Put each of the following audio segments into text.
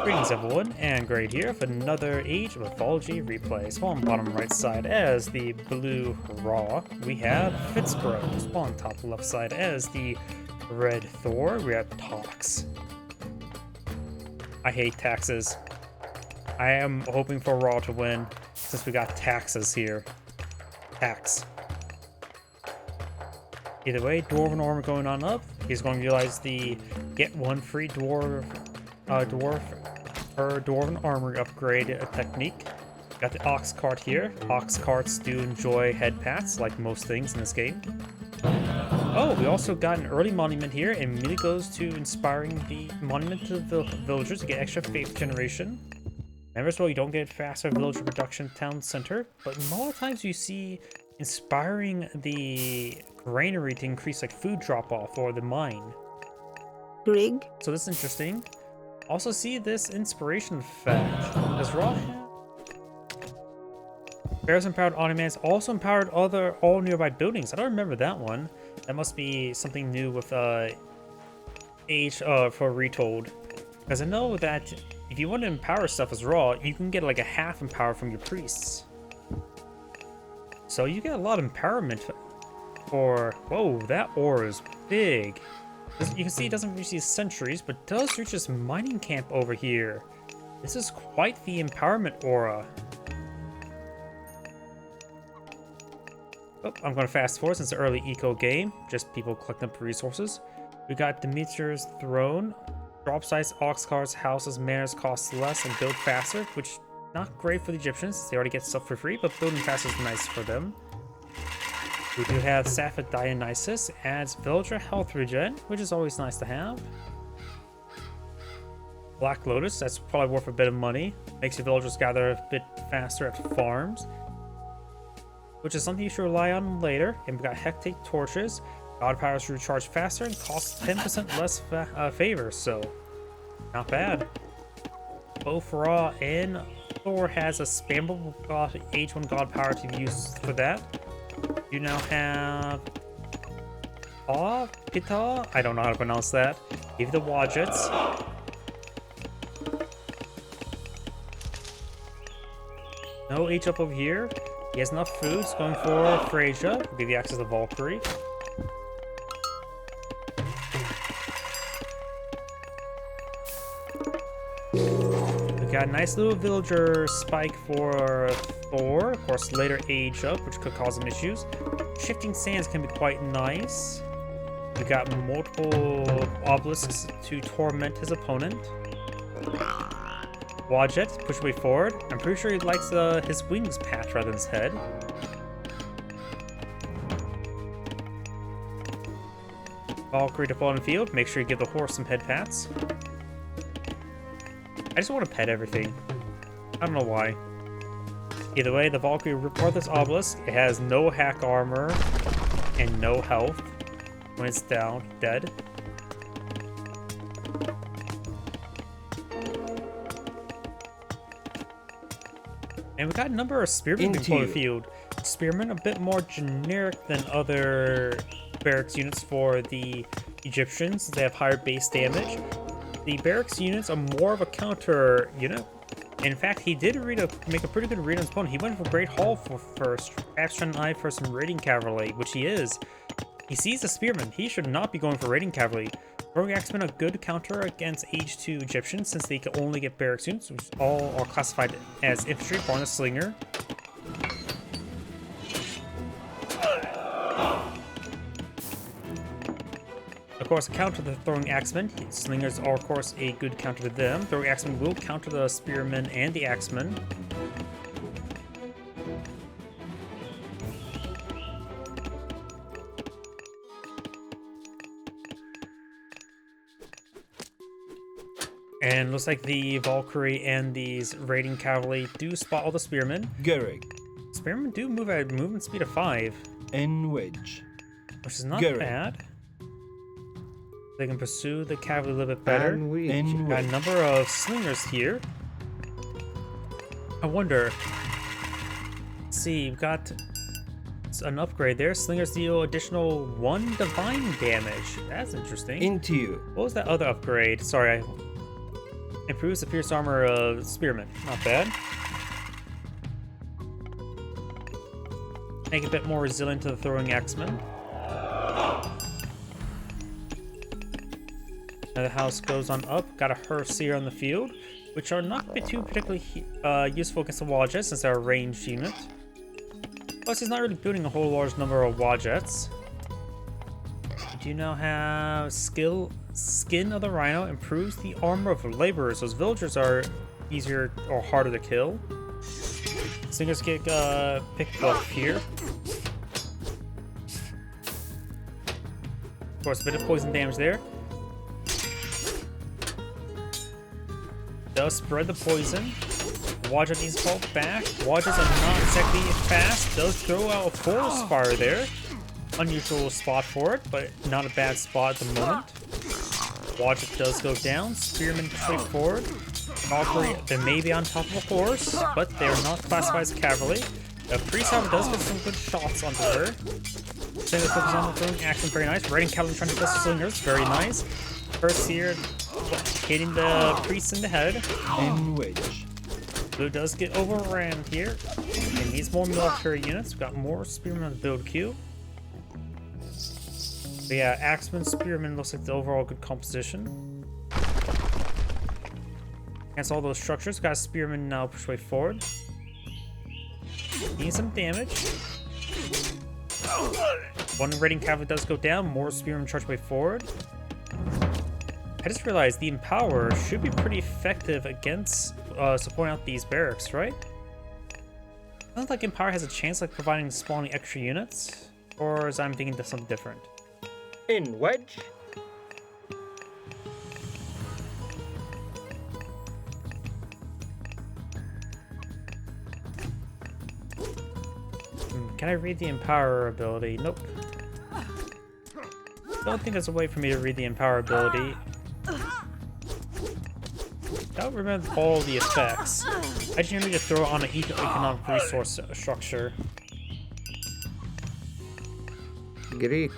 Greetings everyone, and Grade here for another Age of Mythology replay. So on bottom right side as the blue Raw, we have FitzBro. So on top left side as the red Thor, we have Taaax. I hate taxes. I am hoping for Raw to win, since we got taxes here. Taaax. Either way, Dwarven armor going on up. He's going to utilize the get one free dwarven armor upgrade technique. Got the ox cart here. Ox carts do enjoy head pats, like most things in this game. Oh, we also got an early monument here, and immediately goes to inspiring the monument to the villagers to get extra faith generation. Never as well, you don't get faster villager production town center, but a lot of times you see inspiring the granary to increase like food drop-off or the mine. Grig. So this is interesting. Also see this inspiration effect. Does Raw have? Bears empowered Ottomans also empowered all nearby buildings. I don't remember that one. That must be something new with Age for Retold. Because I know that if you want to empower stuff as Raw, you can get like a half empower from your priests. So you get a lot of empowerment for... Whoa, that ore is big. You can see it doesn't reach these centuries, but does reach this mining camp over here. This is quite the empowerment aura. Oh, I'm going to fast forward since it's an early eco game. Just people collecting up resources. We got Demeter's throne. Drop size ox carts, houses, manors cost less and build faster, which not great for the Egyptians. They already get stuff for free, but building faster is nice for them. We do have Sapphire Dionysus, adds villager health regen, which is always nice to have. Black Lotus, that's probably worth a bit of money. Makes your villagers gather a bit faster at farms, which is something you should rely on later. And we got Hectate Torches. God powers recharge faster and costs 10% less favor, so not bad. Both Raw and Thor has a spammable H1 God power to use for that. You now have Pita? I don't know how to pronounce that. Give the Wadgets. No H up over here. He has enough food. He's going for Phrasia. We'll give you access to Valkyrie. We got a nice little villager spike for Thor. Of course, later age up, which could cause some issues. Shifting sands can be quite nice. We got multiple obelisks to torment his opponent. Wadjet, push way forward. I'm pretty sure he likes his wings patch rather than his head. Valkyrie to fall in the field. Make sure you give the horse some head pats. I just want to pet everything. I don't know why. Either way, the Valkyrie report this obelisk. It has no hack armor and no health. When it's down, dead. And we got a number of spearmen being put in the field. Spearmen a bit more generic than other barracks units for the Egyptians. They have higher base damage. The barracks units are more of a counter unit. In fact, he did make a pretty good read on his opponent. He went for Great Hall for first, perhaps trying to eye for some raiding cavalry, which he is. He sees the spearman. He should not be going for raiding cavalry. Throwing Axemen a good counter against Age 2 Egyptians, since they can only get barracks units, which all are classified as infantry, born a slinger. Of course, counter the throwing axemen. Slingers are, of course, a good counter to them. Throwing axemen will counter the spearmen and the axemen. And looks like the Valkyrie and these raiding cavalry do spot all the spearmen. Gerig. Spearmen do move at a movement speed of 5. N wedge. Which is not Gerig. bad. They can pursue the cavalry a little bit better. N Got a number of slingers here. I wonder. Let's see, we've got an upgrade there. Slingers deal additional 1 divine damage. That's interesting. Into you. What was that other upgrade? Sorry, Improves the pierce armor of Spearman. Not bad. Make it a bit more resilient to the throwing axeman. Now the house goes on up. Got a Herseer on the field, which are not going to be too particularly useful against the Wadjet since they're a ranged unit. Plus, he's not really building a whole large number of Wadjets. We do now have Skin of the Rhino improves the armor of laborers. Those villagers are easier or harder to kill. Slingers get picked up here. Of course, a bit of poison damage there. Does spread the poison. Wadjet needs to fall back. Wadjets are not exactly fast. Does throw out a forest fire there. Unusual spot for it, but not a bad spot at the moment. Wadjet does go down. Spearman straight forward. Valkyrie, they may be on top of a horse, but they're not classified as cavalry. The priest, however, does get some good shots onto her. Slinger focus on the throwing action, very nice. Raiding cavalry trying to kill slingers, very nice. First here, hitting the priest in the head. In which Blue does get overran here. It needs more military units. We've got more spearmen on the build queue. But yeah, Axeman, Spearman looks like the overall good composition. Against all those structures, got a Spearman now push way forward. Needs some damage. One raiding cavalry does go down, more Spearmen charge way forward. I just realized the Empower should be pretty effective against supporting out these barracks, right? Sounds like Empower has a chance like providing spawning extra units, or is I'm thinking of something different? in wedge. Can I read the Empower ability? Nope. Don't think there's a way for me to read the Empower ability. Don't remember all the effects. I just need to throw it on an economic resource structure. Great.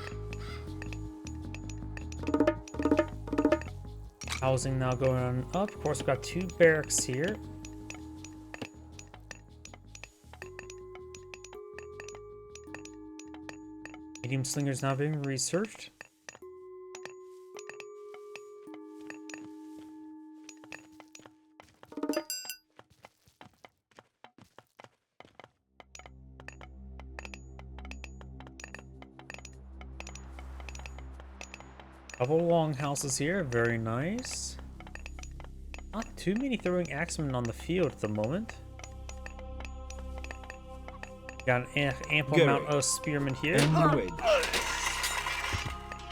Housing now going on up. Of course, we've got 2 barracks here. Medium slingers now being researched. Couple longhouses here, very nice. Not too many throwing axemen on the field at the moment. Got an ample amount of spearmen here.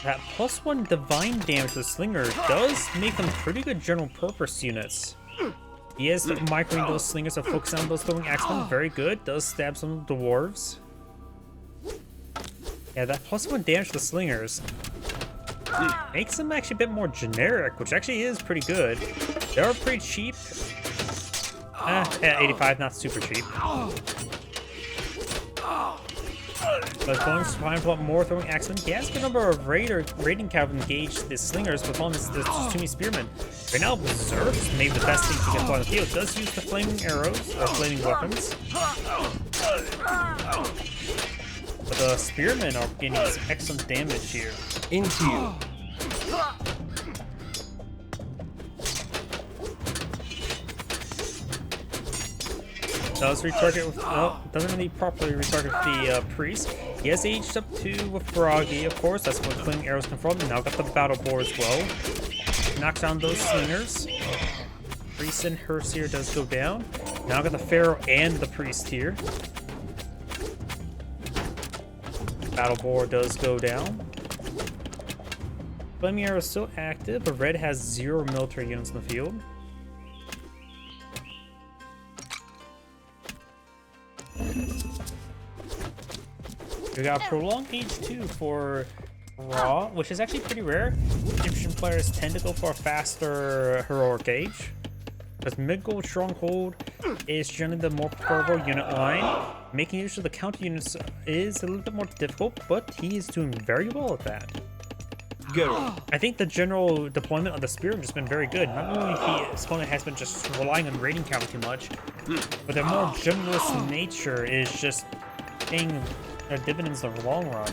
That +1 divine damage to the slinger does make them pretty good general purpose units. He is microing those slingers and focusing on those throwing axemen, very good. Does stab some of the dwarves. Yeah, that +1 damage to the slingers makes them actually a bit more generic, which actually is pretty good. They are pretty cheap. Yeah, 85, not super cheap. But going to find a lot more throwing axemen. He has a good number of raiding cavalry engage the slingers, but the problem is there's just too many spearmen. Right now, Berserk's maybe the best thing to get on the field. Does use the flaming arrows, or flaming weapons. But the spearmen are getting excellent damage here. Into you. Does retarget with, doesn't really properly retarget the priest. He has aged up to with Froggy, of course. That's where the flaming arrows come from. Now got the battle boar as well. Knocks down those slingers. Priest and Herseer does go down. Now got the Pharaoh and the priest here. Battle boar does go down. Flaming arrow is still active, but red has 0 military units in the field. We got prolonged H2 for Raw, which is actually pretty rare. Egyptian players tend to go for a faster heroic age, because mid-gold stronghold is generally the more preferable unit line. Making use of the counter units is a little bit more difficult, but he is doing very well at that. Go. I think the general deployment of the Spearman has been very good. Not only his opponent has been just relying on raiding counter too much, but their more generalist nature is just paying dividends in the long run.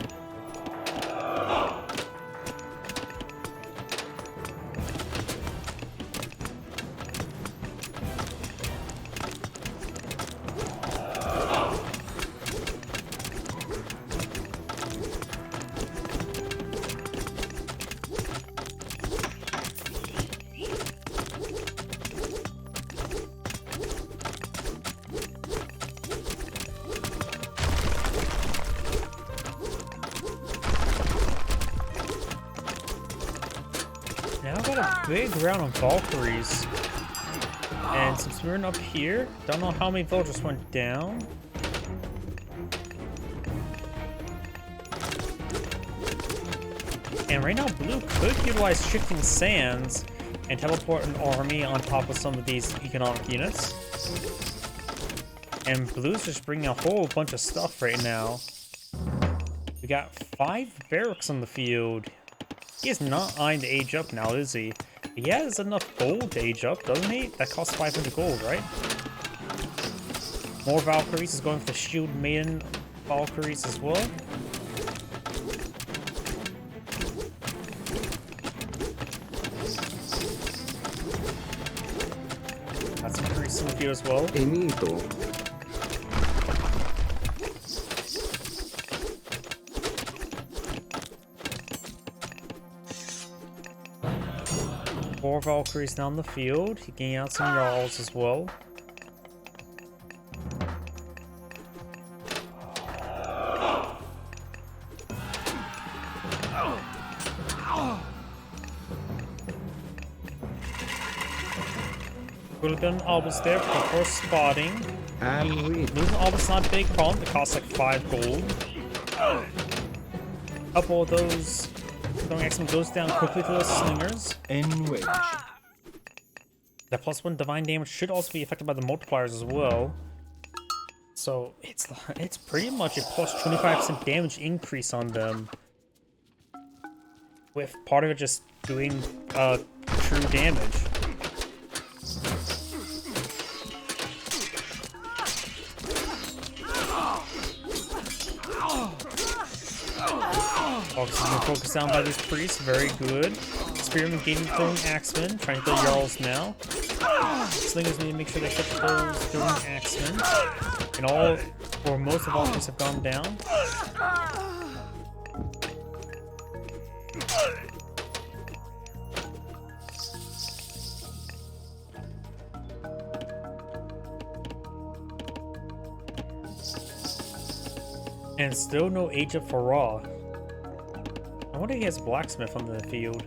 Now I've got a big round of Valkyries. And some Spearmen up here. Don't know how many villagers went down. And right now, Blue could utilize Shifting Sands and teleport an army on top of some of these economic units. And Blue's just bringing a whole bunch of stuff right now. We got 5 barracks on the field. He is not eyeing to age up now, is he? He has enough gold to age up, doesn't he? That costs 500 gold, right? More Valkyries is going for the Shield Maiden Valkyries as well. That's increasing the field as well. Enito. 4 Valkyries down the field. He gained out some Jarls as well. Could have done Albus there for spotting. And we. Losing Albus not a big problem. It costs like 5 gold. A couple of those going X-Men goes down quickly to those slingers. In wedge. That +1 divine damage should also be affected by the multipliers as well. So it's pretty much a plus 25% damage increase on them. With part of it just doing true damage. Obviously being focused down by these priests, very good. Spearman gaining throwing axemen, trying to kill Jarls now. Slingers need to make sure they hit those throwing axemen. And all, or most of all priests have gone down. And still no age up for Raw. I wonder if he has a blacksmith on the field.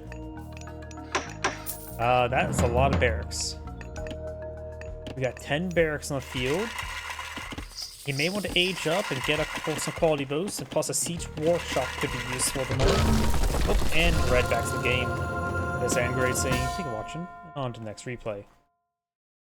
That is a lot of barracks. We got 10 barracks on the field. He may want to age up and get some quality boosts, and plus a siege workshop could be useful to know. Oh, and red backs the game. This Angry saying, thank you for watching. On to the next replay.